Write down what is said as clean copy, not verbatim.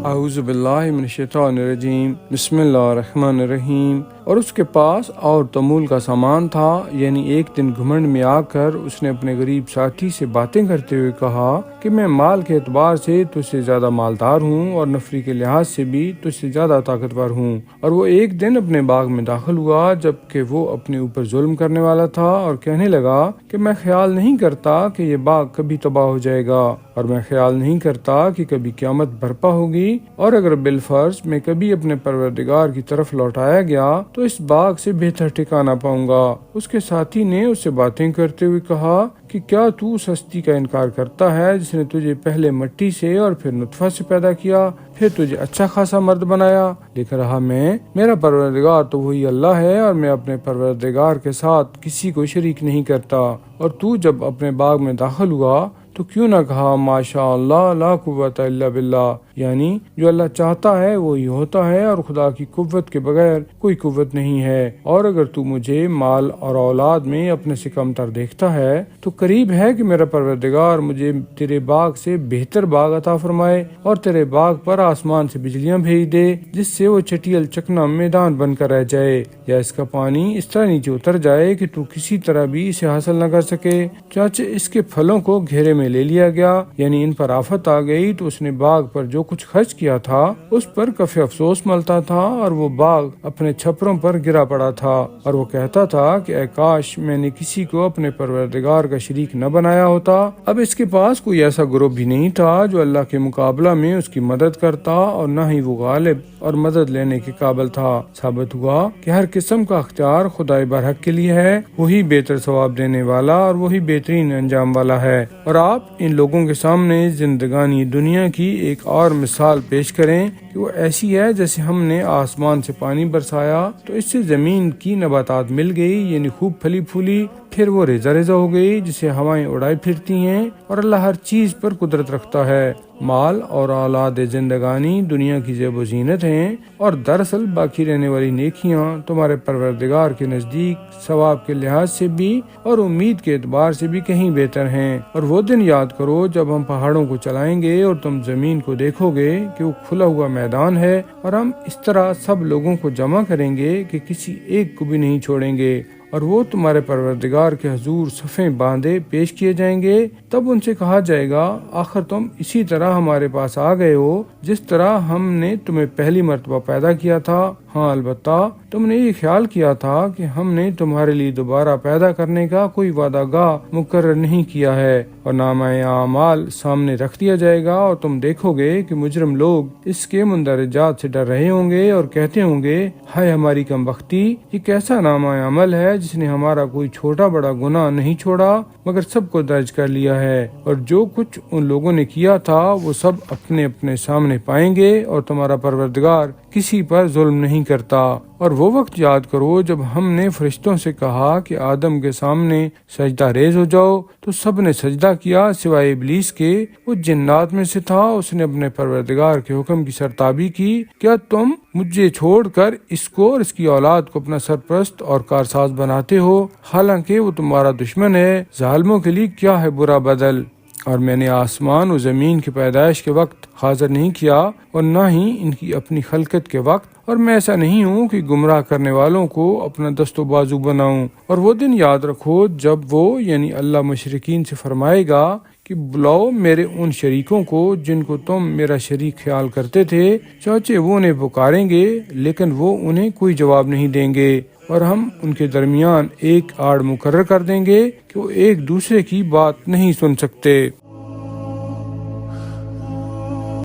اعوذ باللہ من الشیطان الرجیم، بسم اللہ الرحمن الرحیم۔ اور اس کے پاس اور تمول کا سامان تھا، یعنی ایک دن گھمنڈ میں آ کر اس نے اپنے غریب ساتھی سے باتیں کرتے ہوئے کہا کہ میں مال کے اعتبار سے تجھ سے زیادہ مالدار ہوں اور نفری کے لحاظ سے بھی تجھ سے زیادہ طاقتور ہوں۔ اور وہ ایک دن اپنے باغ میں داخل ہوا جبکہ وہ اپنے اوپر ظلم کرنے والا تھا، اور کہنے لگا کہ میں خیال نہیں کرتا کہ یہ باغ کبھی تباہ ہو جائے گا، اور میں خیال نہیں کرتا کہ کبھی قیامت برپا ہوگی، اور اگر بالفرض میں کبھی اپنے پروردگار کی طرف لوٹایا گیا تو اس باغ سے بہتر ٹھکانہ پاؤں گا۔ اس کے ساتھی نے اس سے باتیں کرتے ہوئے کہا کہ کیا تو اس ہستی کا انکار کرتا ہے جس نے تجھے پہلے مٹی سے اور پھر نطفہ سے پیدا کیا، پھر تجھے اچھا خاصا مرد بنایا؟ لکھ رہا میں، میرا پروردگار تو وہی اللہ ہے اور میں اپنے پروردگار کے ساتھ کسی کو شریک نہیں کرتا۔ اور تو جب اپنے باغ میں داخل ہوا تو کیوں نہ کہا ماشاء اللہ لا قوت الا باللہ، یعنی جو اللہ چاہتا ہے وہی ہوتا ہے اور خدا کی قوت کے بغیر کوئی قوت نہیں ہے۔ اور اگر تو مجھے مال اور اولاد میں اپنے سے کمتر دیکھتا ہے تو قریب ہے کہ میرا پروردگار مجھے تیرے باغ سے بہتر باغ عطا فرمائے اور تیرے باغ پر آسمان سے بجلیاں بھیج دے جس سے وہ چٹیل چکنا میدان بن کر رہ جائے، یا اس کا پانی اس طرح نیچے اتر جائے کہ تو کسی طرح بھی اسے حاصل نہ کر سکے۔ چاچے اس کے پھلوں کو گھیرے میں لے لیا گیا، یعنی ان پر آفت آ گئی تو اس نے باغ پر جو کچھ خرچ کیا تھا اس پر کف افسوس ملتا تھا، اور وہ باغ اپنے چھپروں پر گرا پڑا تھا، اور وہ کہتا تھا کہ اے کاش میں نے کسی کو اپنے پروردگار کا شریک نہ بنایا ہوتا۔ اب اس کے پاس کوئی ایسا گروہ بھی نہیں تھا جو اللہ کے مقابلہ میں اس کی مدد کرتا، اور نہ ہی وہ غالب اور مدد لینے کے قابل تھا۔ ثابت ہوا کہ ہر قسم کا اختیار خدائے برحق کے لیے ہے، وہی بہتر ثواب دینے والا اور وہی بہترین انجام والا ہے۔ اور آپ ان لوگوں کے سامنے زندگانی دنیا کی ایک اور مثال پیش کریں کہ وہ ایسی ہے جیسے ہم نے آسمان سے پانی برسایا تو اس سے زمین کی نباتات مل گئی، یعنی خوب پھلی پھولی، پھر وہ ریزہ ریزہ ہو گئی جسے ہوائیں اڑائی پھرتی ہیں، اور اللہ ہر چیز پر قدرت رکھتا ہے۔ مال اور اولاد زندگانی دنیا کی زیب و زینت ہیں، اور دراصل باقی رہنے والی نیکیاں تمہارے پروردگار کے نزدیک ثواب کے لحاظ سے بھی اور امید کے اعتبار سے بھی کہیں بہتر ہیں۔ اور وہ دن یاد کرو جب ہم پہاڑوں کو چلائیں گے اور تم زمین کو دیکھو گے کہ وہ کھلا ہوا میدان ہے، اور ہم اس طرح سب لوگوں کو جمع کریں گے کہ کسی ایک کو بھی نہیں چھوڑیں گے، اور وہ تمہارے پروردگار کے حضور صفیں باندھے پیش کیے جائیں گے۔ تب ان سے کہا جائے گا آخر تم اسی طرح ہمارے پاس آ گئے ہو جس طرح ہم نے تمہیں پہلی مرتبہ پیدا کیا تھا۔ ہاں البتہ تم نے یہ خیال کیا تھا کہ ہم نے تمہارے لیے دوبارہ پیدا کرنے کا کوئی وعدہ گاہ مقرر نہیں کیا ہے، اور نامہ اعمال سامنے رکھ دیا جائے گا، اور تم دیکھو گے کہ مجرم لوگ اس کے مندرجات سے ڈر رہے ہوں گے اور کہتے ہوں گے ہائے ہماری کم بختی، یہ کیسا نامہ عمل ہے جس نے ہمارا کوئی چھوٹا بڑا گناہ نہیں چھوڑا مگر سب کو درج کر لیا ہے۔ اور جو کچھ ان لوگوں نے کیا تھا وہ سب اپنے اپنے سامنے پائیں گے، اور تمہارا پروردگار کسی پر ظلم نہیں کرتا۔ اور وہ وقت یاد کرو جب ہم نے فرشتوں سے کہا کہ آدم کے سامنے سجدہ ریز ہو جاؤ تو سب نے سجدہ کیا سوائے ابلیس کے، وہ جنات میں سے تھا، اس نے اپنے پروردگار کے حکم کی سرتابی کی۔ کیا تم مجھے چھوڑ کر اس کو اور اس کی اولاد کو اپنا سرپرست اور کارساز بناتے ہو، حالانکہ وہ تمہارا دشمن ہے؟ ظالموں کے لیے کیا ہے برا بدل۔ اور میں نے آسمان و زمین کی پیدائش کے وقت حاضر نہیں کیا اور نہ ہی ان کی اپنی خلقت کے وقت، اور میں ایسا نہیں ہوں کہ گمراہ کرنے والوں کو اپنا دست و بازو بناؤں۔ اور وہ دن یاد رکھو جب وہ یعنی اللہ مشرکین سے فرمائے گا کہ بلاؤ میرے ان شریکوں کو جن کو تم میرا شریک خیال کرتے تھے، چاچے وہ انہیں پکاریں گے لیکن وہ انہیں کوئی جواب نہیں دیں گے، اور ہم ان کے درمیان ایک آڑ مقرر کر دیں گے کہ وہ ایک دوسرے کی بات نہیں سن سکتے۔